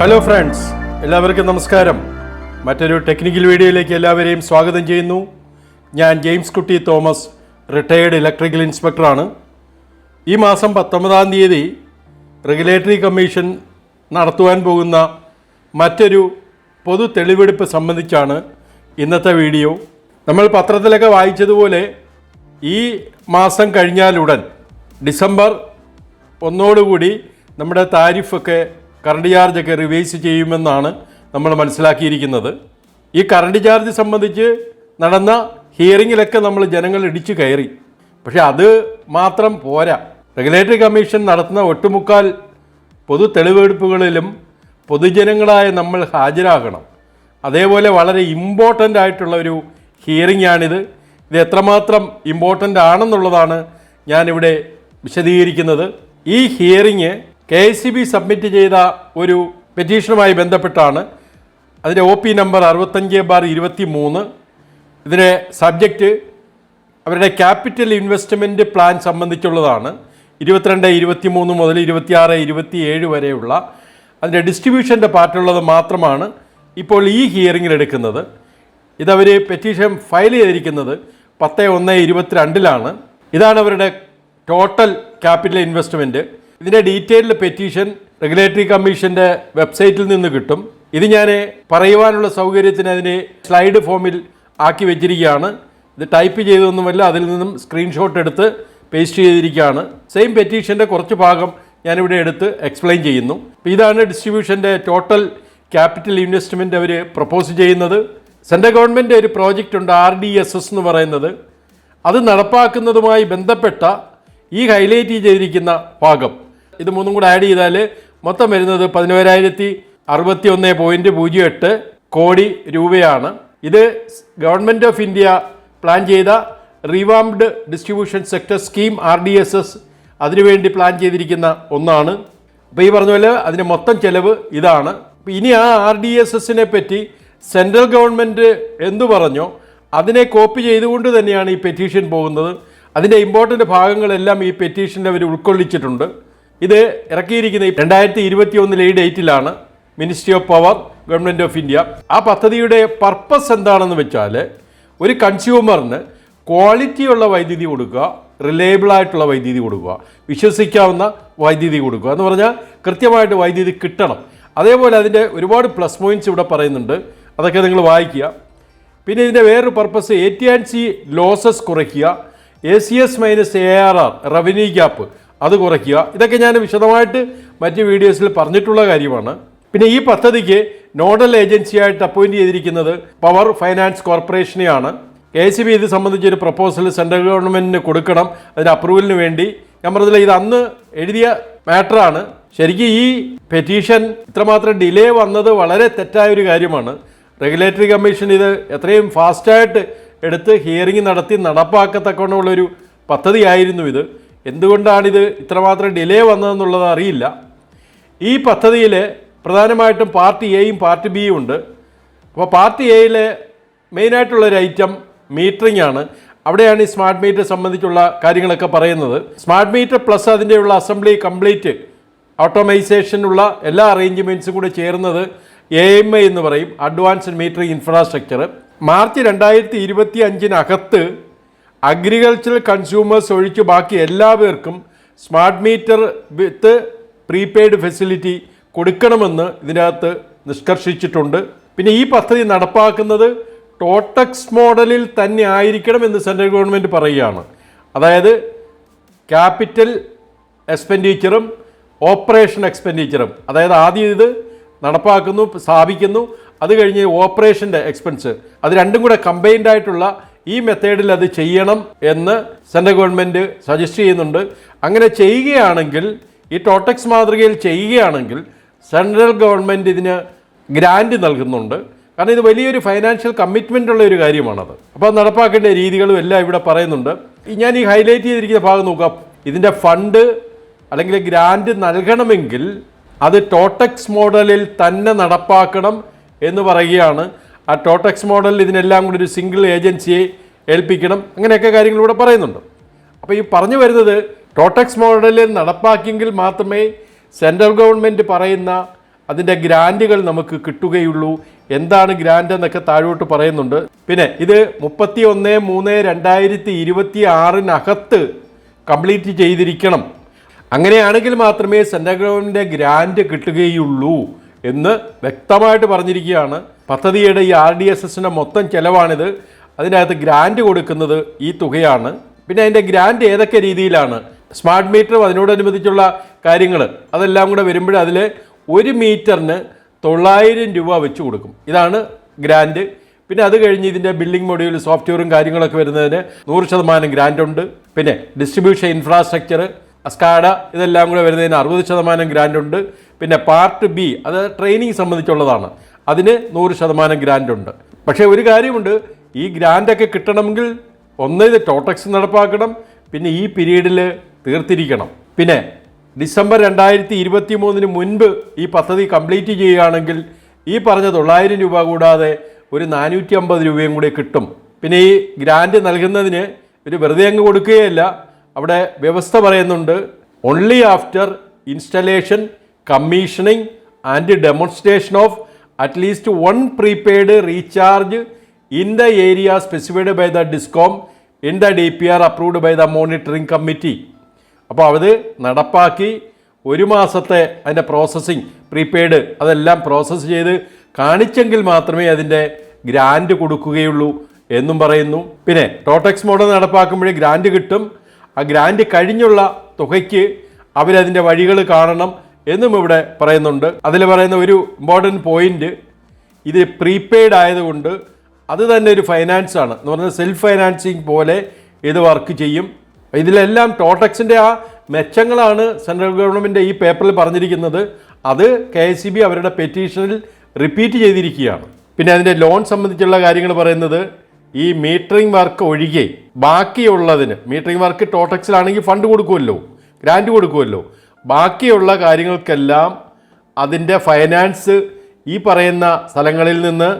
Hello friends, എല്ലാവർക്കും നമസ്കാരം. മറ്റൊരു ടെക്നിക്കൽ വീഡിയോയിലേക്ക് എല്ലാവരെയും സ്വാഗതം ചെയ്യുന്നു. ഞാൻ ജെയിംസ് കുട്ടി തോമസ്, റിട്ടയേർഡ് ഇലക്ട്രിക്കൽ ഇൻസ്പെക്ടറാണ്. ഈ മാസം 19-ാം തീയതി റെഗുലേറ്ററി കമ്മീഷൻ നടത്തുവാൻ പോകുന്ന മറ്റൊരു പൊതു തെളിവെടുപ്പ് സംബന്ധിച്ചാണ് ഇന്നത്തെ വീഡിയോ. നമ്മൾ പത്രത്തിലൊക്കെ വായിച്ചതുപോലെ ഈ മാസം കഴിഞ്ഞാലുടൻ ഡിസംബർ 1 നമ്മുടെ താരിഫൊക്കെ കറണ്ട് ചാർജൊക്കെ റിവൈസ് ചെയ്യുമെന്നാണ് നമ്മൾ മനസ്സിലാക്കിയിരിക്കുന്നത്. ഈ കറണ്ട് ചാർജ് സംബന്ധിച്ച് നടന്ന ഹിയറിങ്ങിലൊക്കെ നമ്മൾ ജനങ്ങൾ ഇടിച്ചു കയറി. പക്ഷെ അത് മാത്രം പോരാ. റെഗുലേറ്ററി കമ്മീഷൻ നടത്തുന്ന ഒട്ടുമുക്കാൽ പൊതു തെളിവെടുപ്പുകളിലും പൊതുജനങ്ങളായ നമ്മൾ ഹാജരാകണം. അതേപോലെ വളരെ ഇമ്പോർട്ടൻ്റ് ആയിട്ടുള്ള ഒരു ഹിയറിംഗ് ആണിത്. ഇത് എത്രമാത്രം ഇമ്പോർട്ടൻ്റ് ആണെന്നുള്ളതാണ് ഞാനിവിടെ വിശദീകരിക്കുന്നത്. ഈ ഹിയറിംഗ് KSEB സബ്മിറ്റ് ചെയ്ത ഒരു പെറ്റീഷനുമായി ബന്ധപ്പെട്ടാണ്. അതിൻ്റെ OP നമ്പർ 65/23. ഇതിൻ്റെ സബ്ജക്റ്റ് അവരുടെ ക്യാപിറ്റൽ ഇൻവെസ്റ്റ്മെൻറ്റ് പ്ലാൻ സംബന്ധിച്ചുള്ളതാണ്. 22-23 മുതൽ 26-27 വരെയുള്ള അതിൻ്റെ ഡിസ്ട്രിബ്യൂഷൻ്റെ പാർട്ടുള്ളത് മാത്രമാണ് ഇപ്പോൾ ഈ ഹിയറിങ്ങിൽ എടുക്കുന്നത്. ഇതവർ പെറ്റീഷൻ ഫയൽ ചെയ്തിരിക്കുന്നത് 10/1/22 ഇതാണ് അവരുടെ ടോട്ടൽ ക്യാപിറ്റൽ ഇൻവെസ്റ്റ്മെൻറ്റ്. ഇതിൻ്റെ ഡീറ്റെയിൽഡ് പെറ്റീഷൻ റെഗുലേറ്ററി കമ്മീഷൻ്റെ വെബ്സൈറ്റിൽ നിന്ന് കിട്ടും. ഇത് ഞാൻ പറയുവാനുള്ള സൗകര്യത്തിന് അതിനെ സ്ലൈഡ് ഫോമിൽ ആക്കി വെച്ചിരിക്കുകയാണ്. ഇത് ടൈപ്പ് ചെയ്തൊന്നുമല്ല, അതിൽ നിന്നും സ്ക്രീൻഷോട്ട് എടുത്ത് പേസ്റ്റ് ചെയ്തിരിക്കുകയാണ്. സെയിം പെറ്റീഷൻ്റെ കുറച്ച് ഭാഗം ഞാനിവിടെ എടുത്ത് എക്സ്പ്ലെയിൻ ചെയ്യുന്നു. അപ്പോൾ ഇതാണ് ഡിസ്ട്രിബ്യൂഷൻ്റെ ടോട്ടൽ ക്യാപിറ്റൽ ഇൻവെസ്റ്റ്മെൻറ്റ് അവർ പ്രപ്പോസ് ചെയ്യുന്നത്. സെൻട്രൽ ഗവൺമെൻറ് ഒരു പ്രോജക്റ്റ് ഉണ്ട്, RDSS എന്ന് പറയുന്നത്. അത് നടപ്പാക്കുന്നതുമായി ബന്ധപ്പെട്ട ഈ ഹൈലൈറ്റ് ചെയ്തിരിക്കുന്ന ഭാഗം ഇത് മൂന്നും കൂടെ ആഡ് ചെയ്താൽ മൊത്തം വരുന്നത് 11,061.08 കോടി രൂപയാണ്. ഇത് ഗവൺമെൻറ് ഓഫ് ഇന്ത്യ പ്ലാൻ ചെയ്ത റിവാംപ്ഡ് ഡിസ്ട്രിബ്യൂഷൻ സെക്ടർ സ്കീം RDSS അതിനുവേണ്ടി പ്ലാൻ ചെയ്തിരിക്കുന്ന ഒന്നാണ്. അപ്പോൾ ഈ പറഞ്ഞ പോലെ അതിൻ്റെ മൊത്തം ചെലവ് ഇതാണ്. അപ്പോൾ ഇനി ആ RDSSനെ പറ്റി സെൻട്രൽ ഗവൺമെൻറ് എന്തു പറഞ്ഞോ അതിനെ കോപ്പി ചെയ്തുകൊണ്ട് തന്നെയാണ് ഈ പെറ്റീഷൻ പോകുന്നത്. അതിൻ്റെ ഇമ്പോർട്ടൻ്റ് ഭാഗങ്ങളെല്ലാം ഈ പെറ്റീഷനിൽ അവർ ഉൾക്കൊള്ളിച്ചിട്ടുണ്ട്. ഇത് ഇറക്കിയിരിക്കുന്ന 2021 ഈ ഡേറ്റിലാണ്. Ministry of power, government of India. ആ പദ്ധതിയുടെ പർപ്പസ് എന്താണെന്ന് വെച്ചാൽ ഒരു കൺസ്യൂമറിന് ക്വാളിറ്റിയുള്ള വൈദ്യുതി കൊടുക്കുക, റിലയബിൾ ആയിട്ടുള്ള വൈദ്യുതി കൊടുക്കുക, വിശ്വസിക്കാവുന്ന വൈദ്യുതി കൊടുക്കുക എന്ന് പറഞ്ഞാൽ കൃത്യമായിട്ട് വൈദ്യുതി കിട്ടണം. അതേപോലെ അതിൻ്റെ ഒരുപാട് പ്ലസ് പോയിൻറ്റ്സ് ഇവിടെ പറയുന്നുണ്ട്, അതൊക്കെ നിങ്ങൾ വായിക്കുക. പിന്നെ ഇതിൻ്റെ വേറൊരു പർപ്പസ് AT&C ലോസസ് കുറയ്ക്കുക, ACS - ARR റവന്യൂ ഗ്യാപ്പ് അത് കുറയ്ക്കുക. ഇതൊക്കെ ഞാൻ വിശദമായിട്ട് മറ്റ് വീഡിയോസിൽ പറഞ്ഞിട്ടുള്ള കാര്യമാണ്. പിന്നെ ഈ പദ്ധതിക്ക് നോഡൽ ഏജൻസിയായിട്ട് അപ്പോയിൻറ്റ് ചെയ്തിരിക്കുന്നത് പവർ ഫൈനാൻസ് കോർപ്പറേഷനെയാണ്. KSEB ഇത് സംബന്ധിച്ചൊരു പ്രപ്പോസൽ സെൻട്രൽ ഗവൺമെൻറ്റിന് കൊടുക്കണം അതിൻ്റെ അപ്രൂവലിന് വേണ്ടി. ഞാൻ പറഞ്ഞില്ല, ഇത് അന്ന് എഴുതിയ മാറ്ററാണ്. ശരിക്കും ഈ പെറ്റീഷൻ ഇത്രമാത്രം ഡിലേ വന്നത് വളരെ തെറ്റായൊരു കാര്യമാണ്. റെഗുലേറ്ററി കമ്മീഷൻ ഇത് എത്രയും ഫാസ്റ്റായിട്ട് എടുത്ത് ഹിയറിംഗ് നടത്തി നടപ്പാക്കത്തക്കവണ്ണമുള്ളൊരു പദ്ധതിയായിരുന്നു ഇത്. എന്തുകൊണ്ടാണിത് ഇത്രമാത്രം ഡിലേ വന്നതെന്നുള്ളത് അറിയില്ല. ഈ പദ്ധതിയിൽ പ്രധാനമായിട്ടും പാർട്ടി എയും പാർട്ടി ബിയും ഉണ്ട്. അപ്പോൾ പാർട്ടി എയിലെ മെയിനായിട്ടുള്ളൊരു ഐറ്റം മീറ്ററിംഗ് ആണ്. അവിടെയാണ് ഈ സ്മാർട്ട് മീറ്റർ സംബന്ധിച്ചുള്ള കാര്യങ്ങളൊക്കെ പറയുന്നത്. സ്മാർട്ട് മീറ്റർ പ്ലസ് അതിൻ്റെയുള്ള അസംബ്ലി കംപ്ലീറ്റ് ഓട്ടോമൈസേഷനുള്ള എല്ലാ അറേഞ്ച്മെൻറ്റ്സും കൂടെ ചേർന്നത് AMI എന്ന് പറയും, advanced metering infrastructure. March 2025 agricultural consumers ഒഴിച്ച് ബാക്കി എല്ലാവർക്കും smart meter with prepaid facility കൊടുക്കണമെന്ന് ഇതിനകത്ത് നിഷ്കർഷിച്ചിട്ടുണ്ട്. പിന്നെ ഈ പദ്ധതി നടപ്പാക്കുന്നത് ടോട്ടക്സ് മോഡലിൽ തന്നെ ആയിരിക്കണമെന്ന് സെൻട്രൽ ഗവൺമെൻറ് പറയുകയാണ്. അതായത് ക്യാപിറ്റൽ എക്സ്പെൻഡിച്ചറും ഓപ്പറേഷൻ എക്സ്പെൻഡിച്ചറും, അതായത് ആദ്യം ഇത് നടപ്പാക്കുന്നു, സ്ഥാപിക്കുന്നു, അത് കഴിഞ്ഞ് ഓപ്പറേഷൻ്റെ എക്സ്പെൻസ്, അത് രണ്ടും കൂടെ കമ്പൈൻഡ് ആയിട്ടുള്ള ഈ മെത്തേഡിൽ അത് ചെയ്യണം എന്ന് സെൻട്രൽ ഗവൺമെൻറ് സജസ്റ്റ് ചെയ്യുന്നുണ്ട്. അങ്ങനെ ചെയ്യുകയാണെങ്കിൽ, ഈ ടോട്ടക്സ് മാതൃകയിൽ ചെയ്യുകയാണെങ്കിൽ സെൻട്രൽ ഗവൺമെൻറ് ഇതിന് ഗ്രാൻഡ് നൽകുന്നുണ്ട്. കാരണം ഇത് വലിയൊരു ഫൈനാൻഷ്യൽ കമ്മിറ്റ്മെൻ്റ് ഉള്ള ഒരു കാര്യമാണത്. അപ്പോൾ നടപ്പാക്കേണ്ട രീതികളും എല്ലാം ഇവിടെ പറയുന്നുണ്ട്. ഞാൻ ഈ ഹൈലൈറ്റ് ചെയ്തിരിക്കുന്ന ഭാഗം നോക്കാം. ഇതിൻ്റെ ഫണ്ട് അല്ലെങ്കിൽ ഗ്രാൻഡ് നൽകണമെങ്കിൽ അത് ടോട്ടക്സ് മോഡലിൽ തന്നെ നടപ്പാക്കണം എന്ന് പറയുകയാണ്. ആ ടോട്ടക്സ് മോഡലിൽ ഇതിനെല്ലാം കൂടി ഒരു സിംഗിൾ ഏജൻസിയെ ഏൽപ്പിക്കണം, അങ്ങനെയൊക്കെ കാര്യങ്ങളിലൂടെ പറയുന്നുണ്ട്. അപ്പോൾ ഈ പറഞ്ഞു വരുന്നത് ടോട്ടക്സ് മോഡലിൽ നടപ്പാക്കിയെങ്കിൽ മാത്രമേ സെൻട്രൽ ഗവൺമെൻറ് പറയുന്ന അതിൻ്റെ ഗ്രാൻറ്റുകൾ നമുക്ക് കിട്ടുകയുള്ളൂ. എന്താണ് ഗ്രാൻറ്റ് എന്നൊക്കെ താഴോട്ട് പറയുന്നുണ്ട്. പിന്നെ ഇത് 31/3/2026 കംപ്ലീറ്റ് ചെയ്തിരിക്കണം. അങ്ങനെയാണെങ്കിൽ മാത്രമേ സെൻട്രൽ ഗവൺമെൻറ് ഗ്രാൻറ്റ് കിട്ടുകയുള്ളൂ എന്ന് വ്യക്തമായിട്ട് പറഞ്ഞിരിക്കുകയാണ്. പദ്ധതിയുടെ ഈ RDSSൻ്റെ മൊത്തം ചെലവാണിത്. അതിനകത്ത് ഗ്രാൻറ്റ് കൊടുക്കുന്നത് ഈ തുകയാണ്. പിന്നെ അതിൻ്റെ ഗ്രാൻറ്റ് ഏതൊക്കെ രീതിയിലാണ്, സ്മാർട്ട് മീറ്ററും അതിനോടനുബന്ധിച്ചുള്ള കാര്യങ്ങൾ അതെല്ലാം കൂടെ വരുമ്പോൾ അതിൽ 1 മീറ്ററിന് 900 രൂപ വെച്ച് കൊടുക്കും. ഇതാണ് ഗ്രാൻറ്റ്. പിന്നെ അത് കഴിഞ്ഞ് ഇതിൻ്റെ ബില്ലിംഗ് മൊഡ്യൂൾ സോഫ്റ്റ്വെയറും കാര്യങ്ങളൊക്കെ വരുന്നതിന് 100% ഗ്രാൻറ്റ് ഉണ്ട്. പിന്നെ ഡിസ്ട്രിബ്യൂഷൻ ഇൻഫ്രാസ്ട്രക്ചർ, SCADA ഇതെല്ലാം കൂടെ വരുന്നതിന് 60% ഗ്രാൻറ്റ് ഉണ്ട്. പിന്നെ പാർട്ട് ബി അത് ട്രെയിനിങ് സംബന്ധിച്ചുള്ളതാണ്, അതിന് 100% ഗ്രാൻറ്റ് ഉണ്ട്. പക്ഷേ ഒരു കാര്യമുണ്ട്, ഈ ഗ്രാൻറ്റൊക്കെ കിട്ടണമെങ്കിൽ ഒന്ന് ഇത് ടോട്ടക്സ് നടപ്പാക്കണം, പിന്നെ ഈ പീരീഡിൽ തീർത്തിരിക്കണം. പിന്നെ ഡിസംബർ 2023 മുൻപ് ഈ പദ്ധതി കംപ്ലീറ്റ് ചെയ്യുകയാണെങ്കിൽ ഈ പറഞ്ഞ 900 രൂപ കൂടാതെ ഒരു 450 രൂപയും കൂടി കിട്ടും. പിന്നെ ഈ ഗ്രാൻറ്റ് നൽകുന്നതിന് ഒരു വെറുതെ അങ്ങ് കൊടുക്കുകയല്ല, അവിടെ വ്യവസ്ഥ പറയുന്നുണ്ട്. Only after installation, commissioning and demonstration of at least 1 prepaid recharge in the area specified by the discom in the DPR approved by the monitoring committee. അപ്പോൾ അത് നടപ്പാക്കി 1 മാസത്തെ അതിൻ്റെ പ്രോസസ്സിങ്, പ്രീപെയ്ഡ് അതെല്ലാം പ്രോസസ്സ് ചെയ്ത് കാണിച്ചെങ്കിൽ മാത്രമേ അതിൻ്റെ ഗ്രാൻറ്റ് കൊടുക്കുകയുള്ളൂ എന്നും പറയുന്നു. പിന്നെ ടോട്ടക്സ് മോഡൽ നടപ്പാക്കുമ്പോഴേ ഗ്രാൻറ്റ് കിട്ടും. ആ ഗ്രാൻറ്റ് കഴിഞ്ഞുള്ള തുകയ്ക്ക് അവരതിൻ്റെ വഴികൾ കാണണം എന്നും ഇവിടെ പറയുന്നുണ്ട്. അതിൽ പറയുന്ന ഒരു ഇമ്പോർട്ടൻറ്റ് പോയിൻ്റ്, ഇത് പ്രീപെയ്ഡ് ആയതുകൊണ്ട് അത് തന്നെ ഒരു ഫൈനാൻസാണ് എന്ന് പറഞ്ഞാൽ സെൽഫ് ഫൈനാൻസിങ് പോലെ ഇത് വർക്ക് ചെയ്യും. ഇതിലെല്ലാം ടോട്ടക്സിൻ്റെ ആ മെച്ചങ്ങളാണ് സെൻട്രൽ ഗവൺമെൻറ് ഈ പേപ്പറിൽ പറഞ്ഞിരിക്കുന്നത്. അത് KSEB അവരുടെ പെറ്റീഷനിൽ റിപ്പീറ്റ് ചെയ്തിരിക്കുകയാണ്. പിന്നെ അതിൻ്റെ ലോൺ സംബന്ധിച്ചുള്ള കാര്യങ്ങൾ പറയുന്നത്, ഈ മീറ്ററിംഗ് വർക്ക് ഒഴികെ ബാക്കിയുള്ളതിന്, മീറ്ററിംഗ് വർക്ക് ടോട്ടക്സിലാണെങ്കിൽ ഫണ്ട് കൊടുക്കുമല്ലോ, ഗ്രാൻറ്റ് കൊടുക്കുമല്ലോ, ബാക്കിയുള്ള കാര്യങ്ങൾക്കെല്ലാം അതിൻ്റെ ഫൈനാൻസ് ഈ പറയുന്ന സ്ഥലങ്ങളിൽ നിന്ന്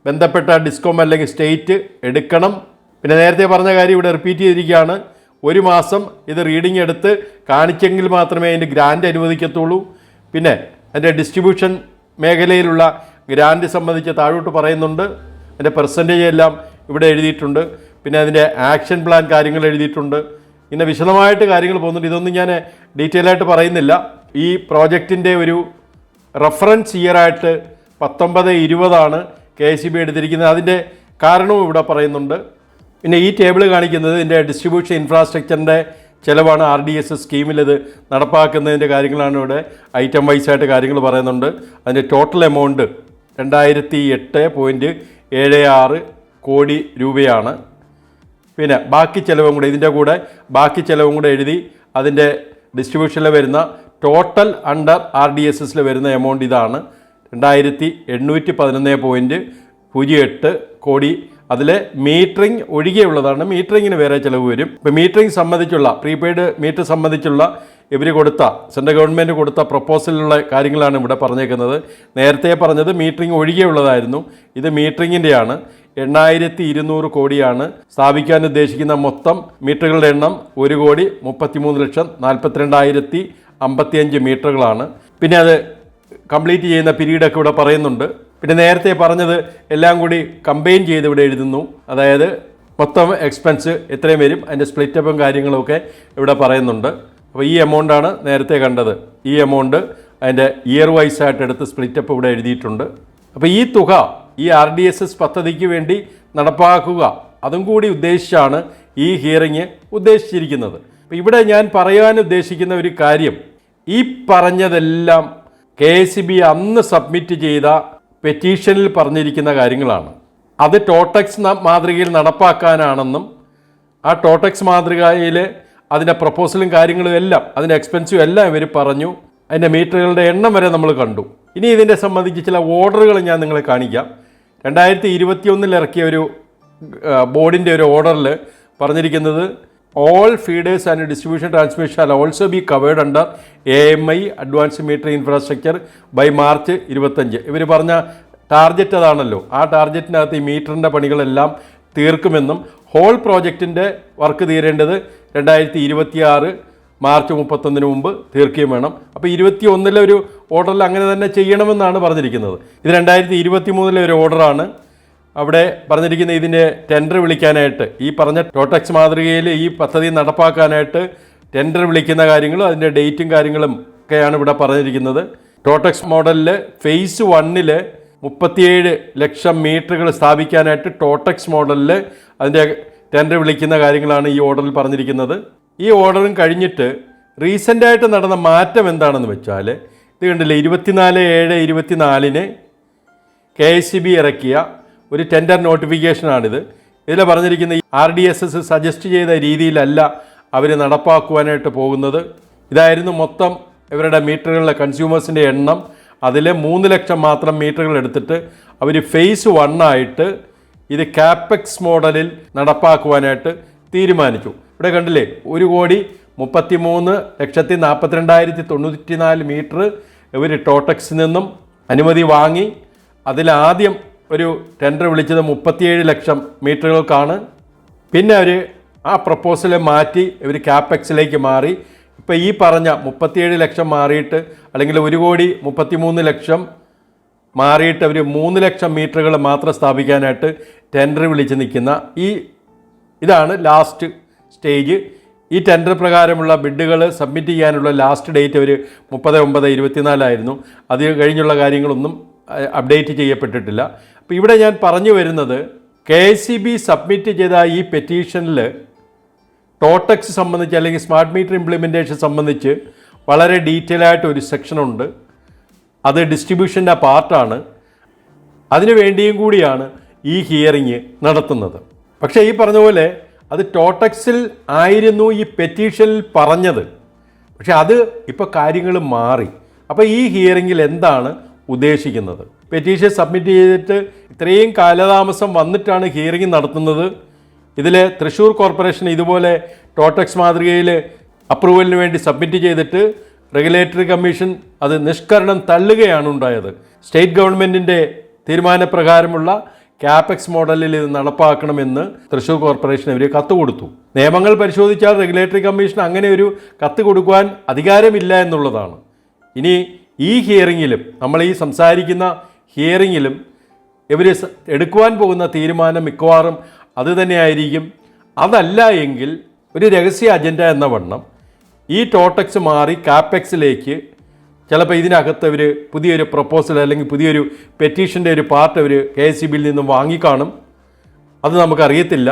ബന്ധപ്പെട്ട ഡിസ്കോം അല്ലെങ്കിൽ സ്റ്റേറ്റ് എടുക്കണം. പിന്നെ നേരത്തെ പറഞ്ഞ കാര്യം ഇവിടെ റിപ്പീറ്റ് ചെയ്തിരിക്കുകയാണ്. 1 മാസം ഇത് റീഡിംഗ് എടുത്ത് കാണിച്ചെങ്കിൽ മാത്രമേ അതിൻ്റെ ഗ്രാൻറ്റ് അനുവദിക്കത്തുള്ളൂ. പിന്നെ അതിൻ്റെ ഡിസ്ട്രിബ്യൂഷൻ മേഖലയിലുള്ള ഗ്രാൻറ്റ് സംബന്ധിച്ച് താഴോട്ട് പറയുന്നുണ്ട്. അതിൻ്റെ പെർസെൻറ്റേജ് എല്ലാം ഇവിടെ എഴുതിയിട്ടുണ്ട്. പിന്നെ അതിൻ്റെ ആക്ഷൻ പ്ലാൻ കാര്യങ്ങൾ എഴുതിയിട്ടുണ്ട്. ഇങ്ങനെ വിശദമായിട്ട് കാര്യങ്ങൾ പോകുന്നുണ്ട്. ഇതൊന്നും ഞാൻ ഡീറ്റെയിൽ ആയിട്ട് പറയുന്നില്ല. ഈ പ്രോജക്റ്റിൻ്റെ ഒരു റെഫറൻസ് ഇയറായിട്ട് 19-20 KSEB എടുത്തിരിക്കുന്നത്. അതിൻ്റെ കാരണവും ഇവിടെ പറയുന്നുണ്ട്. പിന്നെ ഈ ടേബിൾ കാണിക്കുന്നത് ഇതിൻ്റെ ഡിസ്ട്രിബ്യൂഷൻ ഇൻഫ്രാസ്ട്രക്ചറിൻ്റെ ചിലവാണ്. RDSS സ്കീമിൽ ഇത് നടപ്പാക്കുന്നതിൻ്റെ കാര്യങ്ങളാണ് ഇവിടെ ഐറ്റം വൈസായിട്ട് കാര്യങ്ങൾ പറയുന്നുണ്ട്. അതിൻ്റെ ടോട്ടൽ എമൗണ്ട് 2008.76 കോടി രൂപയാണ്. പിന്നെ ബാക്കി ചിലവും കൂടെ ഇതിൻ്റെ കൂടെ ബാക്കി ചിലവും കൂടെ എഴുതി അതിൻ്റെ ഡിസ്ട്രിബ്യൂഷനിൽ വരുന്ന ടോട്ടൽ അണ്ടർ RDSSൽ വരുന്ന എമൗണ്ട് ഇതാണ് 2811.08 കോടി. അതിൽ മീറ്ററിംഗ് ഒഴികെയുള്ളതാണ്. മീറ്ററിങ്ങിന് വേറെ ചിലവ് വരും. ഇപ്പോൾ മീറ്ററിംഗ് സംബന്ധിച്ചുള്ള പ്രീപെയ്ഡ് മീറ്റർ സംബന്ധിച്ചുള്ള ഇവർ കൊടുത്ത സെൻട്രൽ ഗവൺമെൻറ് കൊടുത്ത പ്രപ്പോസലിലുള്ള കാര്യങ്ങളാണ് ഇവിടെ പറഞ്ഞേക്കുന്നത്. നേരത്തെ പറഞ്ഞത് മീറ്ററിംഗ് ഒഴികെയുള്ളതായിരുന്നു. ഇത് മീറ്ററിങ്ങിൻ്റെയാണ്. 8200 കോടിയാണ് സ്ഥാപിക്കാൻ ഉദ്ദേശിക്കുന്ന മൊത്തം മീറ്ററുകളുടെ എണ്ണം. 1,33,42,055 മീറ്ററുകളാണ്. പിന്നെ അത് കംപ്ലീറ്റ് ചെയ്യുന്ന പീരീഡൊക്കെ ഇവിടെ പറയുന്നുണ്ട്. പിന്നെ നേരത്തെ പറഞ്ഞത് എല്ലാം കൂടി കമ്പൈൻ ചെയ്ത് ഇവിടെ എഴുതുന്നു. അതായത് മൊത്തം എക്സ്പെൻസ് എത്രയും വരും, അതിൻ്റെ സ്പ്ലിറ്റപ്പും കാര്യങ്ങളുമൊക്കെ ഇവിടെ പറയുന്നുണ്ട്. അപ്പോൾ ഈ എമൗണ്ടാണ് നേരത്തെ കണ്ടത്. ഈ എമൗണ്ട് അതിൻ്റെ ഇയർ വൈസായിട്ട് എടുത്ത് സ്പ്ലിറ്റപ്പ് ഇവിടെ എഴുതിയിട്ടുണ്ട്. അപ്പോൾ ഈ തുക ഈ RDSS പദ്ധതിക്ക് വേണ്ടി നടപ്പാക്കുക, അതും കൂടി ഉദ്ദേശിച്ചാണ് ഈ ഹിയറിങ് ഉദ്ദേശിച്ചിരിക്കുന്നത്. അപ്പോൾ ഇവിടെ ഞാൻ പറയാൻ ഉദ്ദേശിക്കുന്ന ഒരു കാര്യം, ഈ പറഞ്ഞതെല്ലാം KSEB അന്ന് സബ്മിറ്റ് ചെയ്ത പെറ്റീഷനിൽ പറഞ്ഞിരിക്കുന്ന കാര്യങ്ങളാണ്. അത് ടോട്ടക്സ് മാതൃകയിൽ നടപ്പാക്കാനാണെന്നും ആ ടോട്ടക്സ് മാതൃകയിൽ അതിൻ്റെ പ്രപ്പോസലും കാര്യങ്ങളും എല്ലാം അതിൻ്റെ എക്സ്പെൻസും എല്ലാം ഇവർ പറഞ്ഞു. അതിൻ്റെ മീറ്ററുകളുടെ എണ്ണം വരെ നമ്മൾ കണ്ടു. ഇനി ഇതിനെ സംബന്ധിച്ച് ചില ഓർഡറുകൾ ഞാൻ നിങ്ങളെ കാണിക്കാം. 2021 ഇറക്കിയ ഒരു ബോർഡിൻ്റെ ഒരു ഓർഡറിൽ പറഞ്ഞിരിക്കുന്നത്, all feeders and distribution transmission shall also be covered under AMI Advanced Meter Infrastructure by March 25. ഇവർ പറഞ്ഞ ടാർഗറ്റ് അതാണല്ലോ. ആ ടാർഗറ്റിനകത്ത് ഈ മീറ്ററിൻ്റെ പണികളെല്ലാം തീർക്കുമെന്നും ഹോൾ പ്രോജക്റ്റിൻ്റെ വർക്ക് തീരേണ്ടത് 2026 മാർച്ച് 31 മുമ്പ് തീർക്കുകയും വേണം. അപ്പോൾ 21 ഒരു ഓർഡറിൽ അങ്ങനെ തന്നെ ചെയ്യണമെന്നാണ് പറഞ്ഞിരിക്കുന്നത്. ഇത് 2023 ഒരു ഓർഡറാണ്. അവിടെ പറഞ്ഞിരിക്കുന്ന ഇതിൻ്റെ ടെൻഡർ വിളിക്കാനായിട്ട് ഈ പറഞ്ഞ ടോട്ടക്സ് മാതൃകയിൽ ഈ പദ്ധതി നടപ്പാക്കാനായിട്ട് ടെൻഡർ വിളിക്കുന്ന കാര്യങ്ങളും അതിൻ്റെ ഡേറ്റും കാര്യങ്ങളും ഒക്കെയാണ് ഇവിടെ പറഞ്ഞിരിക്കുന്നത്. ടോട്ടക്സ് മോഡലിൽ ഫേസ് 1 37 ലക്ഷം മീറ്ററുകൾ സ്ഥാപിക്കാനായിട്ട് ടോട്ടക്സ് മോഡലിൽ അതിൻ്റെ ടെൻഡർ വിളിക്കുന്ന കാര്യങ്ങളാണ് ഈ ഓർഡറിൽ പറഞ്ഞിരിക്കുന്നത്. ഈ ഓർഡറും കഴിഞ്ഞിട്ട് റീസെൻ്റായിട്ട് നടന്ന മാറ്റം എന്താണെന്ന് വെച്ചാൽ ഇത് കണ്ടില്ലേ, 24/7/24 KSEB ഇറക്കിയ ഒരു ടെൻഡർ നോട്ടിഫിക്കേഷനാണിത്. ഇതിൽ പറഞ്ഞിരിക്കുന്ന RDSS സജസ്റ്റ് ചെയ്ത രീതിയിലല്ല അവർ നടപ്പാക്കുവാനായിട്ട് പോകുന്നത്. ഇതായിരുന്നു മൊത്തം ഇവരുടെ മീറ്ററുകളിലെ കൺസ്യൂമേഴ്സിൻ്റെ എണ്ണം. അതിൽ 3 ലക്ഷം മാത്രം മീറ്ററുകൾ എടുത്തിട്ട് അവർ ഫേസ് 1 ആയിട്ട് ഇത് കാപ്പെക്സ് മോഡലിൽ നടപ്പാക്കുവാനായിട്ട് തീരുമാനിച്ചു. ഇവിടെ കണ്ടില്ലേ, 1,33,42,094 മീറ്റർ ഇവർ ടോട്ടക്സിൽ നിന്നും അനുമതി വാങ്ങി. അതിലാദ്യം ഒരു ടെൻഡർ വിളിച്ചത് 37 ലക്ഷം മീറ്ററുകൾക്കാണ്. പിന്നെ അവർ ആ പ്രപ്പോസൽ മാറ്റി ഇവർ കാപ്പെക്സിലേക്ക് മാറി. ഇപ്പോൾ ഈ പറഞ്ഞ 37 ലക്ഷം മാറിയിട്ട്, അല്ലെങ്കിൽ 1,33,00,000 മാറിയിട്ട് അവർ 3 ലക്ഷം മീറ്ററുകൾ മാത്രം സ്ഥാപിക്കാനായിട്ട് ടെൻഡർ വിളിച്ച് നിൽക്കുന്ന ഇതാണ് ലാസ്റ്റ് സ്റ്റേജ്. ഈ ടെൻഡർ പ്രകാരമുള്ള ബിഡുകൾ സബ്മിറ്റ് ചെയ്യാനുള്ള ലാസ്റ്റ് ഡേറ്റ് അവർ 30/9/24 ആയിരുന്നു. അത് കഴിഞ്ഞുള്ള കാര്യങ്ങളൊന്നും അപ്ഡേറ്റ് ചെയ്യപ്പെട്ടിട്ടില്ല. അപ്പോൾ ഇവിടെ ഞാൻ പറഞ്ഞു വരുന്നത്, KSEB സബ്മിറ്റ് ചെയ്ത ഈ പെറ്റീഷനിൽ ടോട്ടക്സ് സംബന്ധിച്ച് അല്ലെങ്കിൽ സ്മാർട്ട് മീറ്റർ ഇംപ്ലിമെൻറ്റേഷൻ സംബന്ധിച്ച് വളരെ ഡീറ്റെയിൽ ആയിട്ട് ഒരു സെക്ഷനുണ്ട്. അത് ഡിസ്ട്രിബ്യൂഷൻ്റെ പാർട്ടാണ്. അതിനു വേണ്ടിയും കൂടിയാണ് ഈ ഹിയറിങ് നടത്തുന്നത്. പക്ഷേ ഈ പറഞ്ഞ പോലെ അത് ടോട്ടക്സിൽ ആയിരുന്നു ഈ പെറ്റീഷനിൽ പറഞ്ഞത്. പക്ഷെ അത് ഇപ്പോൾ കാര്യങ്ങൾ മാറി. അപ്പോൾ ഈ ഹിയറിങ്ങിൽ എന്താണ് ഉദ്ദേശിക്കുന്നത്? പെറ്റീഷൻ സബ്മിറ്റ് ചെയ്തിട്ട് ഇത്രയും കാലതാമസം വന്നിട്ടാണ് ഹിയറിങ് നടത്തുന്നത്. ഇതിൽ തൃശ്ശൂർ കോർപ്പറേഷൻ ഇതുപോലെ ടോട്ടക്സ് മാതൃകയിൽ അപ്രൂവലിന് വേണ്ടി സബ്മിറ്റ് ചെയ്തിട്ട് റെഗുലേറ്ററി കമ്മീഷൻ അത് നിഷ്കരണം തള്ളുകയാണ് ഉണ്ടായത്. സ്റ്റേറ്റ് ഗവൺമെൻറ്റിൻ്റെ തീരുമാനപ്രകാരമുള്ള കാപ്പെക്സ് മോഡലിൽ ഇത് നടപ്പാക്കണമെന്ന് തൃശ്ശൂർ കോർപ്പറേഷൻ ഇവർ കത്ത് കൊടുത്തു. നിയമങ്ങൾ പരിശോധിച്ചാൽ റെഗുലേറ്ററി കമ്മീഷൻ അങ്ങനെ ഒരു കത്ത് കൊടുക്കുവാൻ അധികാരമില്ല എന്നുള്ളതാണ്. ഇനി ഈ ഹിയറിങ്ങിലും, നമ്മൾ ഈ സംസാരിക്കുന്ന ഹിയറിങ്ങിലും ഇവർ എടുക്കുവാൻ പോകുന്ന തീരുമാനം മിക്കവാറും അത് തന്നെയായിരിക്കും. അതല്ല എങ്കിൽ ഒരു രഹസ്യ അജണ്ട എന്ന വണ്ണം ഈ ടോട്ടക്സ് മാറി കാപ്പെക്സിലേക്ക് ചിലപ്പോൾ ഇതിനകത്ത് അവർ പുതിയൊരു പ്രപ്പോസൽ അല്ലെങ്കിൽ പുതിയൊരു പെറ്റീഷൻ്റെ ഒരു പാർട്ട് അവർ KSEBയിൽ നിന്നും വാങ്ങിക്കാണും. അത് നമുക്കറിയത്തില്ല.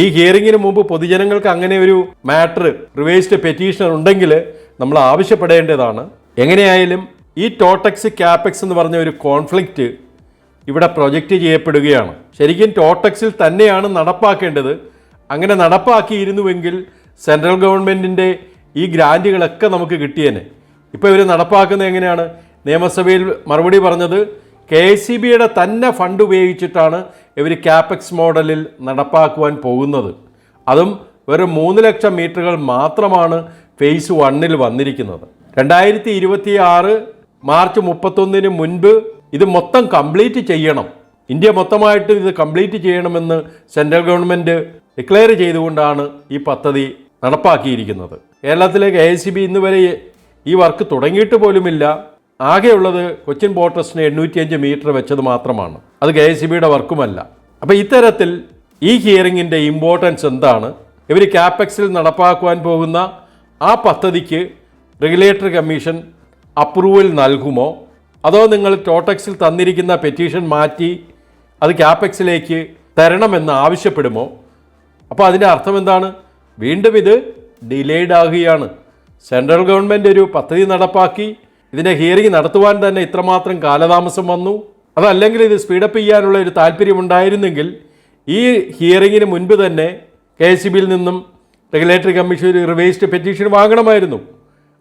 ഈ ഹിയറിങ്ങിന് മുമ്പ് പൊതുജനങ്ങൾക്ക് അങ്ങനെ ഒരു മാറ്റർ റിവൈസ്ഡ് പെറ്റീഷൻ ഉണ്ടെങ്കിൽ നമ്മൾ ആവശ്യപ്പെടേണ്ടതാണ്. എങ്ങനെയായാലും ഈ ടോട്ടക്സ് കാപ്പെക്സ് എന്ന് പറഞ്ഞ ഒരു കോൺഫ്ലിക്റ്റ് ഇവിടെ പ്രൊജക്റ്റ് ചെയ്യപ്പെടുകയാണ്. ശരിക്കും ടോട്ടക്സിൽ തന്നെയാണ് നടപ്പാക്കേണ്ടത്. അങ്ങനെ നടപ്പാക്കിയിരുന്നുവെങ്കിൽ സെൻട്രൽ ഗവൺമെൻറ്റിൻ്റെ ഈ ഗ്രാൻറ്റുകളൊക്കെ നമുക്ക് കിട്ടിയേനെ. ഇപ്പോൾ ഇവർ നടപ്പാക്കുന്നത് എങ്ങനെയാണ്? നിയമസഭയിൽ മറുപടി പറഞ്ഞത് KSEB-യുടെ തന്നെ ഫണ്ട് ഉപയോഗിച്ചിട്ടാണ് ഇവർ കാപ്പെക്സ് മോഡലിൽ നടപ്പാക്കുവാൻ പോകുന്നത്. അതും വെറും 3 ലക്ഷം മീറ്ററുകൾ മാത്രമാണ് ഫേസ് 1 വന്നിരിക്കുന്നത്. 2026 മാർച്ച് 31 മുൻപ് ഇത് മൊത്തം കംപ്ലീറ്റ് ചെയ്യണം. ഇന്ത്യ മൊത്തമായിട്ട് ഇത് കംപ്ലീറ്റ് ചെയ്യണമെന്ന് സെൻട്രൽ ഗവൺമെൻറ് ഡിക്ലെയർ ചെയ്തുകൊണ്ടാണ് ഈ പദ്ധതി നടപ്പാക്കിയിരിക്കുന്നത്. കേരളത്തിലെ KSEB ഇന്ന് വരെ ഈ വർക്ക് തുടങ്ങിയിട്ട് പോലുമില്ല. ആകെയുള്ളത് കൊച്ചിൻ പോർട്ട് ട്രസ്റ്റിന് 805 മീറ്റർ വെച്ചത് മാത്രമാണ്. അത് KSEB-യുടെ വർക്കുമല്ല. അപ്പോൾ ഇത്തരത്തിൽ ഈ ഹിയറിങ്ങിൻ്റെ ഇമ്പോർട്ടൻസ് എന്താണ്? ഇവർ കാപ്പെക്സിൽ നടപ്പാക്കുവാൻ പോകുന്ന ആ പദ്ധതിക്ക് റെഗുലേറ്ററി കമ്മീഷൻ അപ്രൂവൽ നൽകുമോ, അതോ നിങ്ങൾ ടോട്ടക്സിൽ തന്നിരിക്കുന്ന പെറ്റീഷൻ മാറ്റി അത് കാപ്പെക്സിലേക്ക് തരണമെന്ന് ആവശ്യപ്പെടുമോ? അപ്പോൾ അതിൻ്റെ അർത്ഥം എന്താണ്? വീണ്ടും ഇത് ഡിലേഡ് ആകുകയാണ്. സെൻട്രൽ ഗവൺമെൻറ് ഒരു പദ്ധതി നടപ്പാക്കി ഇതിൻ്റെ ഹിയറിംഗ് നടത്തുവാൻ തന്നെ ഇത്രമാത്രം കാലതാമസം വന്നു. അതല്ലെങ്കിൽ ഇത് സ്പീഡപ്പ് ചെയ്യാനുള്ള ഒരു താല്പര്യമുണ്ടായിരുന്നെങ്കിൽ ഈ ഹിയറിങ്ങിന് മുൻപ് തന്നെ KSEBയിൽ നിന്നും റെഗുലേറ്ററി കമ്മീഷൻ ഒരു റിവൈസ്ഡ് പെറ്റീഷൻ വാങ്ങണമായിരുന്നു.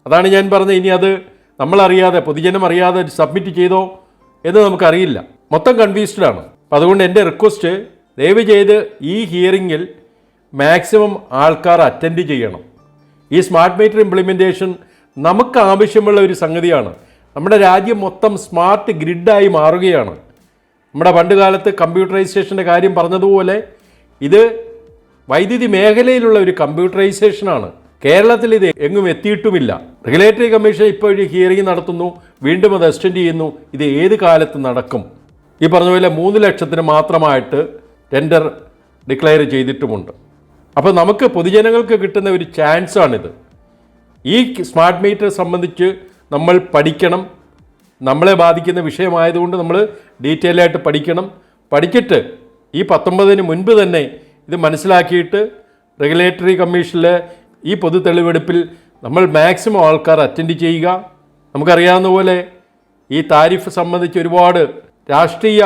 അതാണ് ഞാൻ പറഞ്ഞത്. ഇനി അത് നമ്മളറിയാതെ, പൊതുജനം അറിയാതെ സബ്മിറ്റ് ചെയ്തോ എന്ന് നമുക്കറിയില്ല. മൊത്തം കൺഫ്യൂസ്ഡാണ്. അപ്പം അതുകൊണ്ട് എൻ്റെ റിക്വസ്റ്റ്, ദയവ് ചെയ്ത് ഈ ഹിയറിങ്ങിൽ മാക്സിമം ആൾക്കാർ അറ്റൻഡ് ചെയ്യണം. ഈ സ്മാർട്ട് മീറ്റർ ഇംപ്ലിമെൻറ്റേഷൻ നമുക്ക് ആവശ്യമുള്ള ഒരു സംഗതിയാണ്. നമ്മുടെ രാജ്യം മൊത്തം സ്മാർട്ട് ഗ്രിഡായി മാറുകയാണ്. നമ്മുടെ പണ്ട് കാലത്ത് കമ്പ്യൂട്ടറൈസേഷൻ്റെ കാര്യം പറഞ്ഞതുപോലെ ഇത് വൈദ്യുതി മേഖലയിലുള്ള ഒരു കമ്പ്യൂട്ടറൈസേഷനാണ്. കേരളത്തിൽ ഇത് എങ്ങും എത്തിയിട്ടുമില്ല. റെഗുലേറ്ററി കമ്മീഷൻ ഇപ്പോൾ ഒരു ഹിയറിംഗ് നടത്തുന്നു, വീണ്ടും അത് എക്സ്റ്റെൻഡ് ചെയ്യുന്നു. ഇത് ഏത് കാലത്ത് നടക്കും? ഈ പറഞ്ഞ പോലെ 3 ലക്ഷത്തിന് മാത്രമായിട്ട് ടെൻഡർ ഡിക്ലെയർ ചെയ്തിട്ടുമുണ്ട്. അപ്പോൾ നമുക്ക് പൊതുജനങ്ങൾക്ക് കിട്ടുന്ന ഒരു ചാൻസാണിത്. ഈ സ്മാർട്ട് മീറ്റർ സംബന്ധിച്ച് നമ്മൾ പഠിക്കണം. നമ്മളെ ബാധിക്കുന്ന വിഷയമായതുകൊണ്ട് നമ്മൾ ഡീറ്റെയിൽ ആയിട്ട് പഠിക്കണം. പഠിച്ചിട്ട് ഈ 19-ന് മുൻപ് തന്നെ ഇത് മനസ്സിലാക്കിയിട്ട് റെഗുലേറ്ററി കമ്മീഷനിലെ ഈ പൊതു തെളിവെടുപ്പിൽ നമ്മൾ മാക്സിമം ആൾക്കാർ അറ്റൻഡ് ചെയ്യുക. നമുക്കറിയാവുന്ന പോലെ ഈ താരിഫ് സംബന്ധിച്ച് ഒരുപാട് രാഷ്ട്രീയ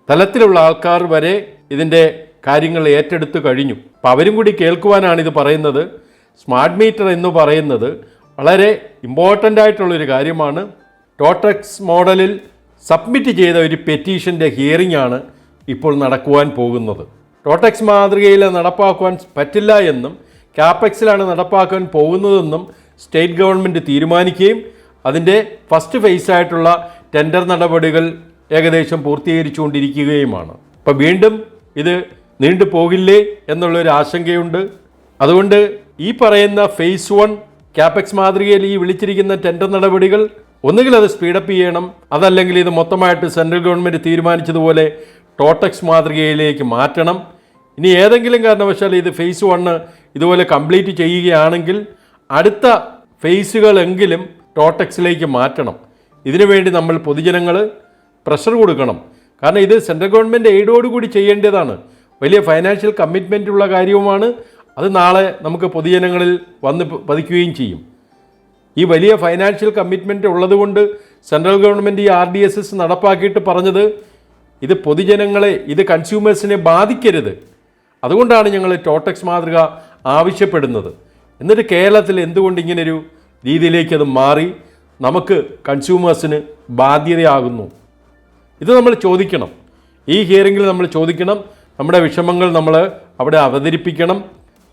തലത്തിലുള്ള ആൾക്കാർ വരെ ഇതിൻ്റെ കാര്യങ്ങൾ ഏറ്റെടുത്ത് കഴിഞ്ഞു. അപ്പോൾ അവരും കൂടി കേൾക്കുവാനാണ് ഇത് പറയുന്നത്. സ്മാർട്ട് മീറ്റർ എന്ന് പറയുന്നത് വളരെ ഇമ്പോർട്ടൻ്റ് ആയിട്ടുള്ളൊരു കാര്യമാണ്. ടോട്ടക്സ് മോഡലിൽ സബ്മിറ്റ് ചെയ്ത ഒരു പെറ്റീഷൻ്റെ ഹിയറിംഗ് ആണ് ഇപ്പോൾ നടക്കുവാൻ പോകുന്നത്. ടോട്ടക്സ് മാതൃകയിൽ നടപ്പാക്കുവാൻ പറ്റില്ല എന്നും കാപ്പെക്സിലാണ് നടപ്പാക്കാൻ പോകുന്നതെന്നും സ്റ്റേറ്റ് ഗവൺമെൻറ് തീരുമാനിക്കുകയും അതിൻ്റെ ഫസ്റ്റ് ഫേസായിട്ടുള്ള ടെൻഡർ നടപടികൾ ഏകദേശം പൂർത്തീകരിച്ചുകൊണ്ടിരിക്കുകയുമാണ്. അപ്പോൾ വീണ്ടും ഇത് നീണ്ടു പോകില്ലേ എന്നുള്ളൊരു ആശങ്കയുണ്ട്. അതുകൊണ്ട് ഈ പറയുന്ന ഫേസ് 1 കാപ്പെക്സ് മാതൃകയിൽ ഈ വിളിച്ചിരിക്കുന്ന ടെൻഡർ നടപടികൾ ഒന്നുകിൽ അത് സ്പീഡപ്പ് ചെയ്യണം, അതല്ലെങ്കിൽ ഇത് മൊത്തമായിട്ട് സെൻട്രൽ ഗവൺമെൻറ് തീരുമാനിച്ചതുപോലെ ടോട്ടക്സ് മാതൃകയിലേക്ക് മാറ്റണം. ഇനി ഏതെങ്കിലും കാരണവശാൽ ഇത് ഫേസ് 1 ഇതുപോലെ കംപ്ലീറ്റ് ചെയ്യുകയാണെങ്കിൽ അടുത്ത ഫേസുകളെങ്കിലും ടോട്ടക്സിലേക്ക് മാറ്റണം. ഇതിനുവേണ്ടി നമ്മൾ പൊതുജനങ്ങൾ പ്രഷർ കൊടുക്കണം. കാരണം ഇത് സെൻട്രൽ ഗവൺമെൻറ് എയ്ഡോടുകൂടി ചെയ്യേണ്ടതാണ്. വലിയ ഫൈനാൻഷ്യൽ കമ്മിറ്റ്മെൻ്റ് ഉള്ള കാര്യവുമാണ്. അത് നാളെ നമുക്ക് പൊതുജനങ്ങളിൽ വന്ന് പതിക്കുകയും ചെയ്യും. ഈ വലിയ ഫൈനാൻഷ്യൽ കമ്മിറ്റ്മെൻറ്റ് ഉള്ളതുകൊണ്ട് സെൻട്രൽ ഗവൺമെൻറ് ഈ RDSS നടപ്പാക്കിയിട്ട് പറഞ്ഞത് ഇത് പൊതുജനങ്ങളെ, ഇത് കൺസ്യൂമേഴ്സിനെ ബാധിക്കരുത്. അതുകൊണ്ടാണ് ഞങ്ങൾ ടോട്ടക്സ് മാതൃക ആവശ്യപ്പെടുന്നത്. എന്നിട്ട് കേരളത്തിൽ എന്തുകൊണ്ട് ഇങ്ങനൊരു രീതിയിലേക്ക് അത് മാറി നമുക്ക് കൺസ്യൂമേഴ്സിന് ബാധ്യതയാകുന്നു? ഇത് നമ്മൾ ചോദിക്കണം. ഈ ഹിയറിങ്ങിൽ നമ്മൾ ചോദിക്കണം. നമ്മുടെ വിഷമങ്ങൾ നമ്മൾ അവിടെ അവതരിപ്പിക്കണം.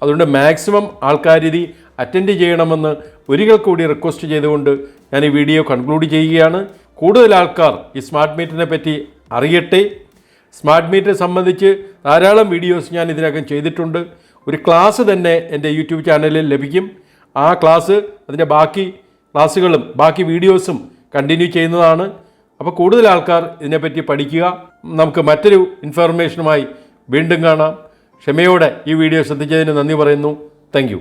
അതുകൊണ്ട് മാക്സിമം ആൾക്കാർ ഇത് അറ്റൻഡ് ചെയ്യണമെന്ന് ഒരിക്കൽ കൂടി റിക്വസ്റ്റ് ചെയ്തുകൊണ്ട് ഞാൻ ഈ വീഡിയോ കൺക്ലൂഡ് ചെയ്യുകയാണ്. കൂടുതൽ ആൾക്കാർ ഈ സ്മാർട്ട് മീറ്ററിനെ പറ്റി അറിയട്ടെ. സ്മാർട്ട് മീറ്റർ സംബന്ധിച്ച് ധാരാളം വീഡിയോസ് ഞാൻ ഇതിനകം ചെയ്തിട്ടുണ്ട്. ഒരു ക്ലാസ് തന്നെ എൻ്റെ യൂട്യൂബ് ചാനലിൽ ലഭിക്കും. ആ ക്ലാസ്, അതിൻ്റെ ബാക്കി ക്ലാസ്സുകളും ബാക്കി വീഡിയോസും കണ്ടിന്യൂ ചെയ്യുന്നതാണ്. അപ്പോൾ കൂടുതൽ ആൾക്കാർ ഇതിനെപ്പറ്റി പഠിക്കുക. നമുക്ക് മറ്റൊരു ഇൻഫർമേഷനുമായി വീണ്ടും കാണാം. ക്ഷമയോടെ ഈ വീഡിയോ ശ്രദ്ധിച്ചതിന് നന്ദി പറയുന്നു. Thank you.